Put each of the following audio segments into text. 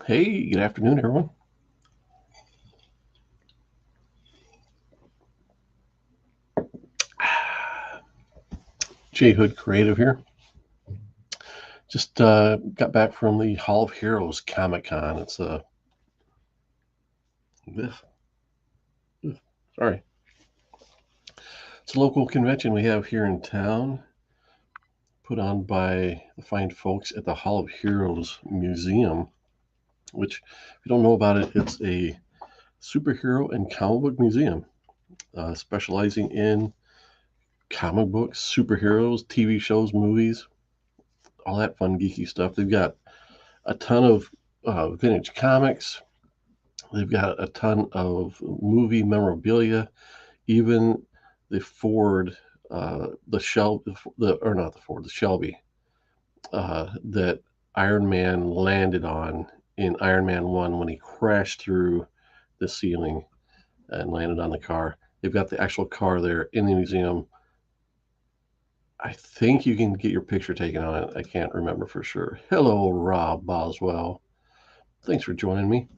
Hey, good afternoon, everyone. Jay Hood Creative here. Just got back from the Hall of Heroes Comic Con. It's ugh, ugh, sorry, it's a local convention we have here in town, put on by the fine folks at the Hall of Heroes Museum. Which, if you don't know about it, it's a superhero and comic book museum, specializing in comic books, superheroes, TV shows, movies, all that fun geeky stuff. They've got a ton of vintage comics. They've got a ton of movie memorabilia, even the Ford, the Shelby, or not the Ford, the Shelby that Iron Man landed on in Iron Man 1 when he crashed through the ceiling and landed on the car. They've got the actual car there in the museum. I think you can get your picture taken on it. I can't remember for sure. Hello, Rob Boswell. Thanks for joining me.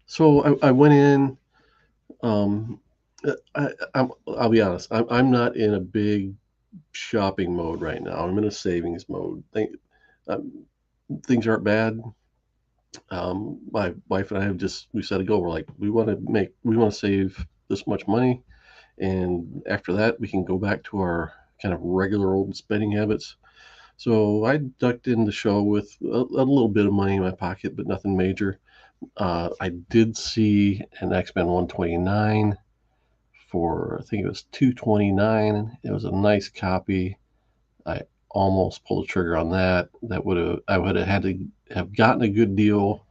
So I went in. Um, I'll be honest. I'm not in a big shopping mode right now. I'm in a savings mode. Um, Things aren't bad. My wife and I have just we set a goal. We're like we want to save this much money, and after that we can go back to our kind of regular old spending habits. So I ducked in the show with a little bit of money in my pocket, but nothing major. I did see an X-Men 129 for I think it was 229. It was a nice copy. I almost pulled the trigger on that. That would have I would have had to have gotten a good deal,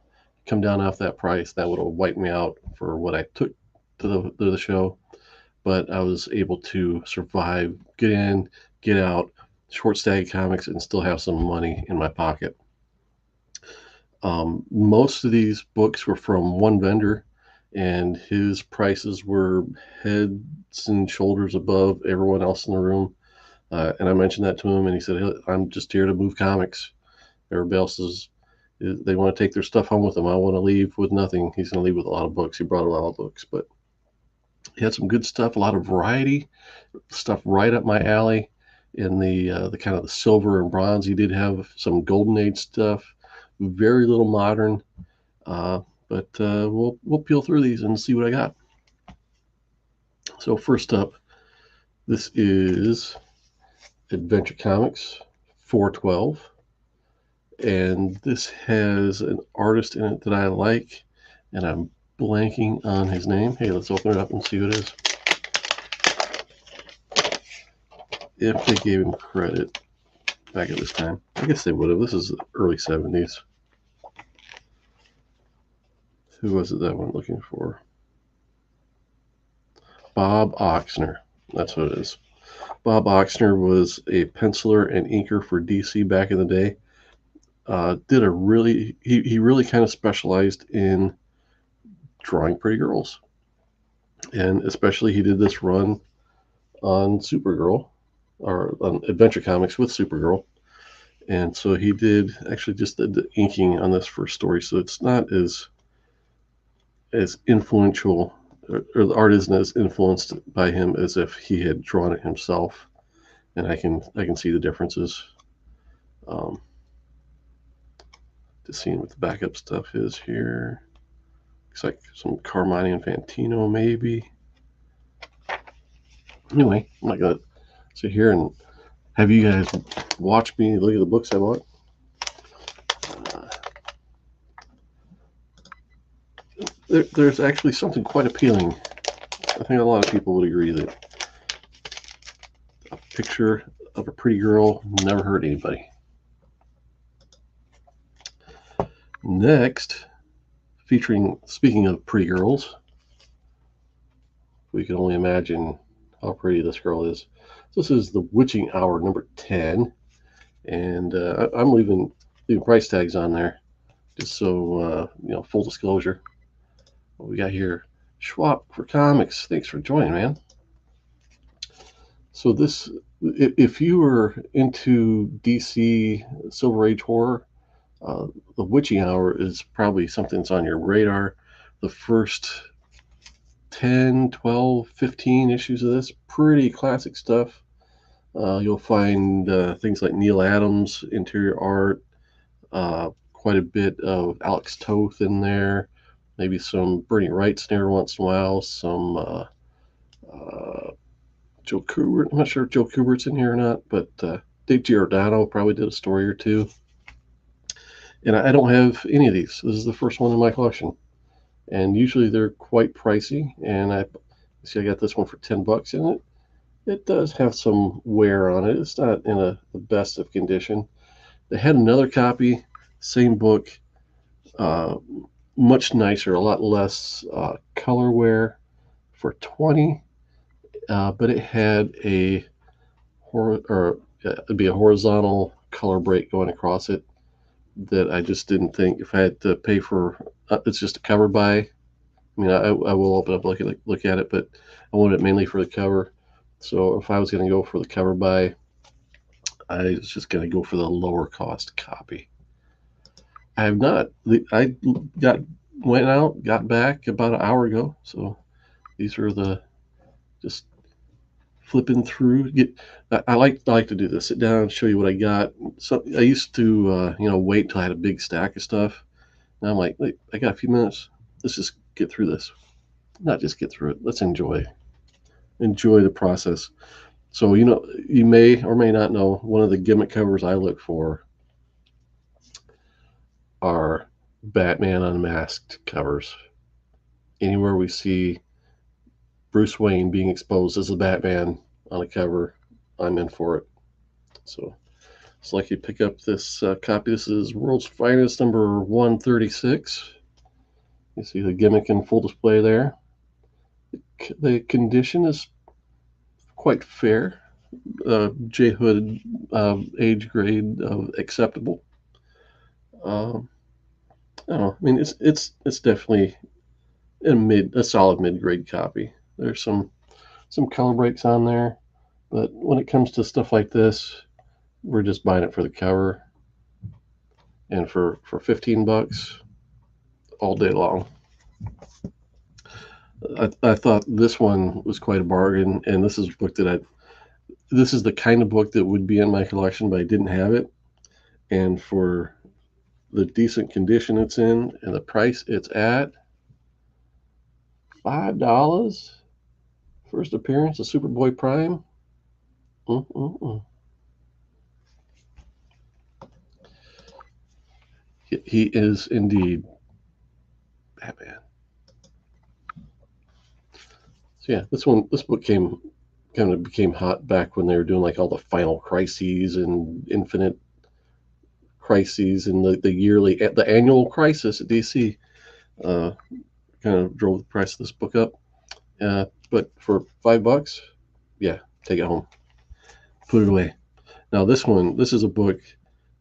come down off that price. That would have wiped me out for what I took to the show. But I was able to survive, get in, get out, short stag comics, and still have some money in my pocket. Most of these books were from one vendor, and his prices were heads and shoulders above everyone else in the room. And I mentioned that to him, and he said, "Hey, I'm just here to move comics. Everybody else they want to take their stuff home with them. I want to leave with nothing." He's going to leave with a lot of books. He brought a lot of books, but he had some good stuff, a lot of variety, stuff right up my alley. In the kind of the silver and bronze, he did have some golden age stuff, very little modern. Uh, but we'll peel through these and see what I got. So first up, this is Adventure Comics 412, and this has an artist in it that I like, and I'm blanking on his name. Hey, let's open it up and see who it is. If they gave him credit back at this time, I guess they would have. This is early 70s. Who was it that I'm looking for? Bob Oxner. That's what it is. Bob Oxner was a penciler and inker for DC back in the day. Did a really he really kind of specialized in drawing pretty girls, and especially he did this run on Supergirl or on Adventure Comics with Supergirl, and so he did actually just did the inking on this first story, so it's not as influential, or the art isn't as influenced by him as if he had drawn it himself, and I can see the differences. Um, just seeing what the backup stuff is here. Looks like some Carmine Infantino, maybe. Anyway, I'm not gonna sit here and have you guys watch me look at the books I bought. Uh, there's actually something quite appealing. I think a lot of people would agree that a picture of a pretty girl never hurt anybody. Next, featuring, speaking of pretty girls, we can only imagine how pretty this girl is. This is The Witching Hour number 10, and I'm leaving price tags on there just so full disclosure. What we got here? Schwab for Comics. Thanks for joining, man. So if you were into DC Silver Age horror, The Witching Hour is probably something that's on your radar. The first 10, 12, 15 issues of this, pretty classic stuff. You'll find things like Neil Adams interior art, quite a bit of Alex Toth in there, maybe some Bernie Wright snare once in a while, some Joe Kubert. I'm not sure if Joe Kubert's in here or not, but Dave Giordano probably did a story or two. And I don't have any of these. This is the first one in my collection. And usually they're quite pricey. And I see I got this one for $10, and it does have some wear on it. It's not in the best of condition. They had another copy, same book, uh, much nicer, a lot less color wear for 20, but it had it'd be a horizontal color break going across it that I just didn't think if I had to pay for. It's just a cover buy. I mean, I will open up look at it, but I wanted it mainly for the cover. So if I was going to go for the cover buy, I was just going to go for the lower cost copy. I have not. I got back about an hour ago. So these are the just flipping through. I like to do this. Sit down and show you what I got. So I used to wait till I had a big stack of stuff. Now I'm like, wait, I got a few minutes. Let's just get through this. Not just get through it. Let's enjoy the process. So you may or may not know one of the gimmick covers I look for are Batman Unmasked covers. Anywhere we see Bruce Wayne being exposed as a Batman on a cover, I'm in for it. So it's like you pick up this copy. This is World's Finest number 136. You see the gimmick in full display there. The condition is quite fair. J Hood age grade acceptable. I don't know. I mean, it's definitely a solid mid grade copy. There's some color breaks on there, but when it comes to stuff like this, we're just buying it for the cover, and for $15 all day long. I thought this one was quite a bargain, and this is a book this is the kind of book that would be in my collection, but I didn't have it. And for the decent condition it's in and the price it's at, $5. First appearance of Superboy Prime. He is indeed Batman. So yeah, this book kind of became hot back when they were doing like all the Final Crises and Infinite Crises and the annual crisis at DC. Kind of drove the price of this book up. But for $5, yeah, take it home, put it away. Now this is a book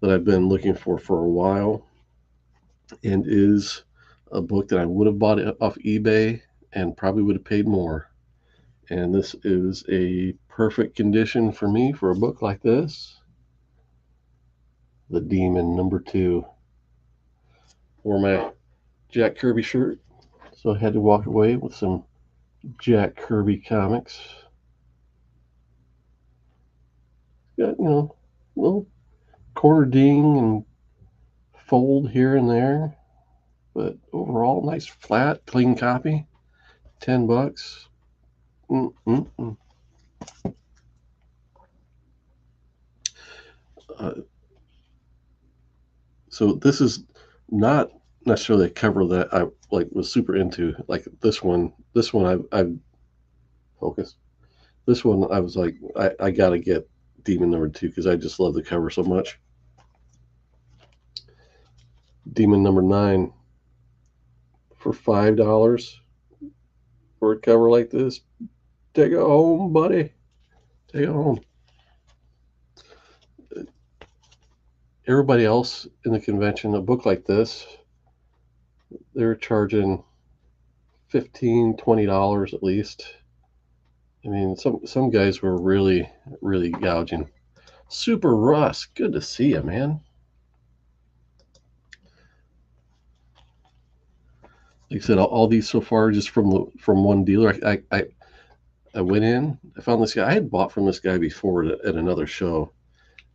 that I've been looking for a while, and is a book that I would have bought off eBay and probably would have paid more. And this is a perfect condition for me for a book like this. The Demon #2. Wore my Jack Kirby shirt, so I had to walk away with some Jack Kirby comics. Got, little corner ding and fold here and there, but overall, nice flat, clean copy. $10. So this is not necessarily a cover that I was super into. Like this one I focus. This one I was like, I gotta get Demon #2 because I just love the cover so much. Demon #9 for $5 for a cover like this. Take it home, buddy. Take it home. Everybody else in the convention, a book like this, they're charging $15, $20 at least. I mean, some guys were really, really gouging. Super Russ, good to see you, man. like I said, all these so far just from one dealer. I went in, I found this guy. I had bought from this guy before at another show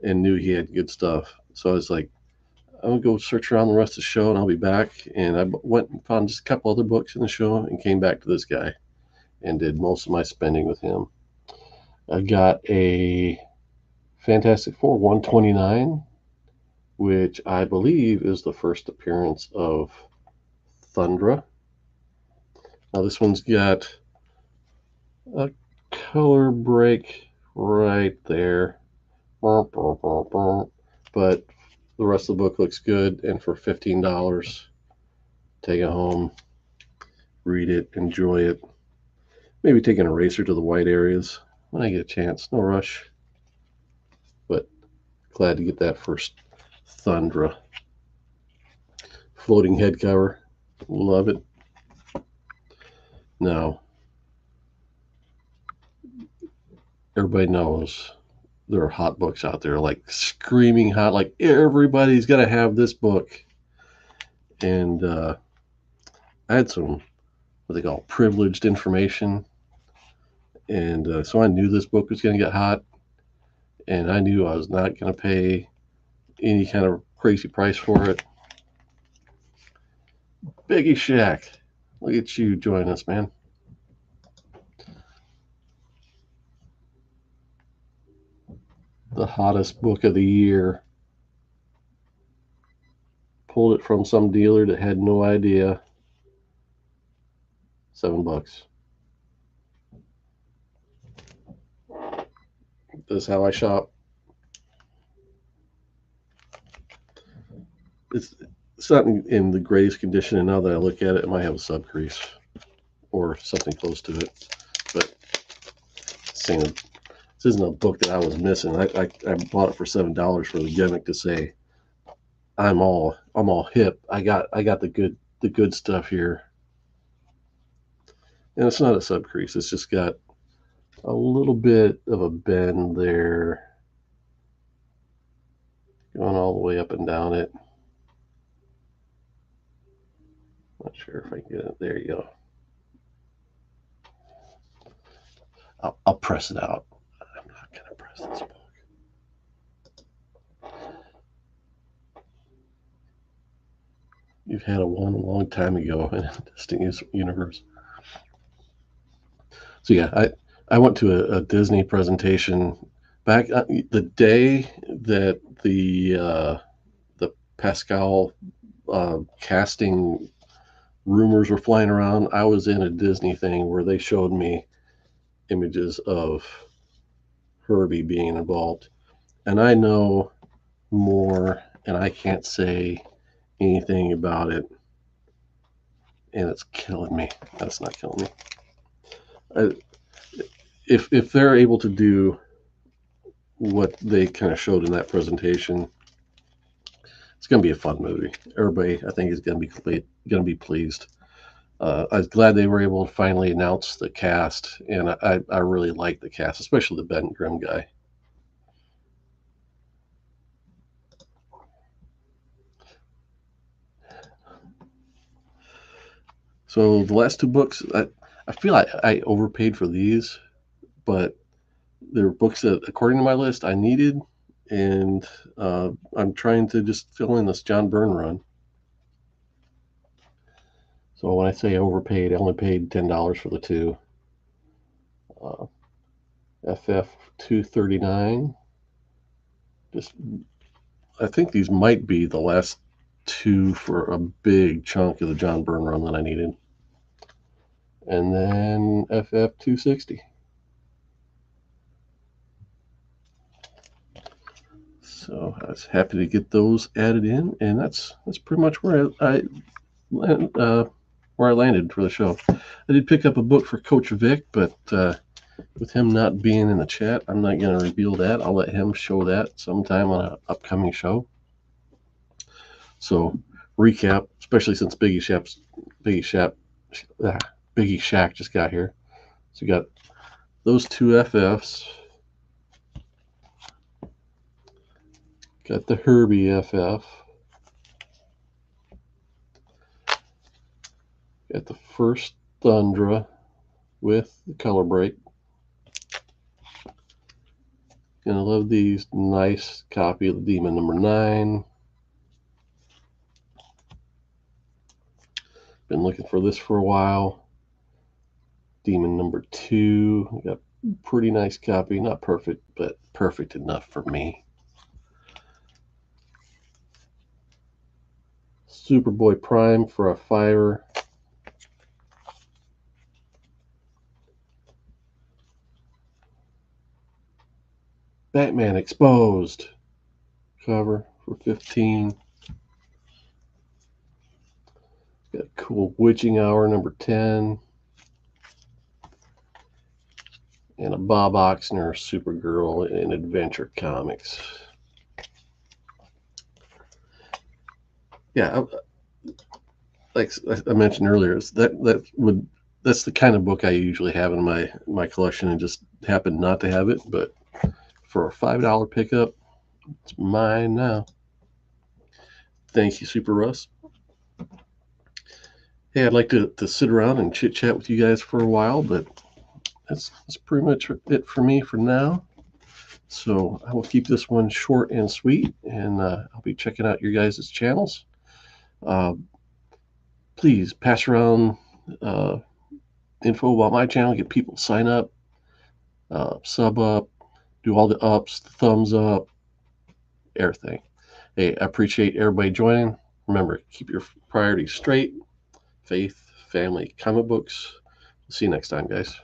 and knew he had good stuff. So I was like, I'm gonna go search around the rest of the show and I'll be back. And I went and found just a couple other books in the show and came back to this guy and did most of my spending with him. I got a Fantastic Four 129, which I believe is the first appearance of Thundra. Now this one's got a color break right there, but the rest of the book looks good, and for $15, take it home, read it, enjoy it. Maybe take an eraser to the white areas when I get a chance. No rush, but glad to get that first Thundra. Floating head cover, love it. Now, everybody knows there are hot books out there, like screaming hot, like everybody's got to have this book. And I had some what they call privileged information, and so I knew this book was going to get hot, and I knew I was not going to pay any kind of crazy price for it. Biggie Shack, look at you join us, man. The hottest book of the year. Pulled it from some dealer that had no idea. $7. This is how I shop. It's not in the greatest condition, and now that I look at it, it might have a sub crease or something close to it. But saying this isn't a book that I was missing. I bought it for $7 for the gimmick to say I'm all hip. I got the good stuff here. And it's not a sub crease. It's just got a little bit of a bend there, going all the way up and down it. Not sure if I can get it. There you go. I'll press it out. I'm not going to press this book. You've had a long time ago in a distinct universe. So yeah, I went to a Disney presentation back the day that the Pascal casting rumors were flying around. I was in a Disney thing where they showed me images of Herbie being involved, and I know more, and I can't say anything about it, and it's killing me. That's not killing me. If they're able to do what they kind of showed in that presentation, it's going to be a fun movie. Everybody, I think, is going to be pleased. I was glad they were able to finally announce the cast, and I really like the cast, especially the Ben Grimm guy. So the last two books, I feel like I overpaid for these, but they're books that, according to my list, I needed, and I'm trying to just fill in this John Byrne run. So when I say overpaid, I only paid $10 for the two. FF 239. Just, I think these might be the last two for a big chunk of the John Byrne run that I needed. And then FF 260. So I was happy to get those added in, and that's pretty much where I landed for the show. I did pick up a book for Coach Vic, but with him not being in the chat, I'm not going to reveal that. I'll let him show that sometime on an upcoming show. So recap, especially since Biggie Shack just got here. So you got those two FFs. Got the Herbie FF. Got the first Thundra with the color break. Gonna love these. Nice copy of the Demon number 9. Been looking for this for a while. Demon number 2. Got a pretty nice copy. Not perfect, but perfect enough for me. Superboy Prime for a $5. Batman Exposed cover for $15. Got a cool Witching Hour number 10. And a Bob Oxner Supergirl in Adventure Comics. Yeah, like I mentioned earlier, that's the kind of book I usually have in my collection, and just happen not to have it. But for a $5 pickup, it's mine now. Thank you, Super Russ. Hey, I'd like to sit around and chit chat with you guys for a while, but that's pretty much it for me for now. So I will keep this one short and sweet, and I'll be checking out your guys' channels. Please pass around info about my channel, get people to sign up, sub up, do all the ups, the thumbs up, everything. Hey, I appreciate everybody joining. Remember, keep your priorities straight. Faith, family, comic books. See you next time, guys.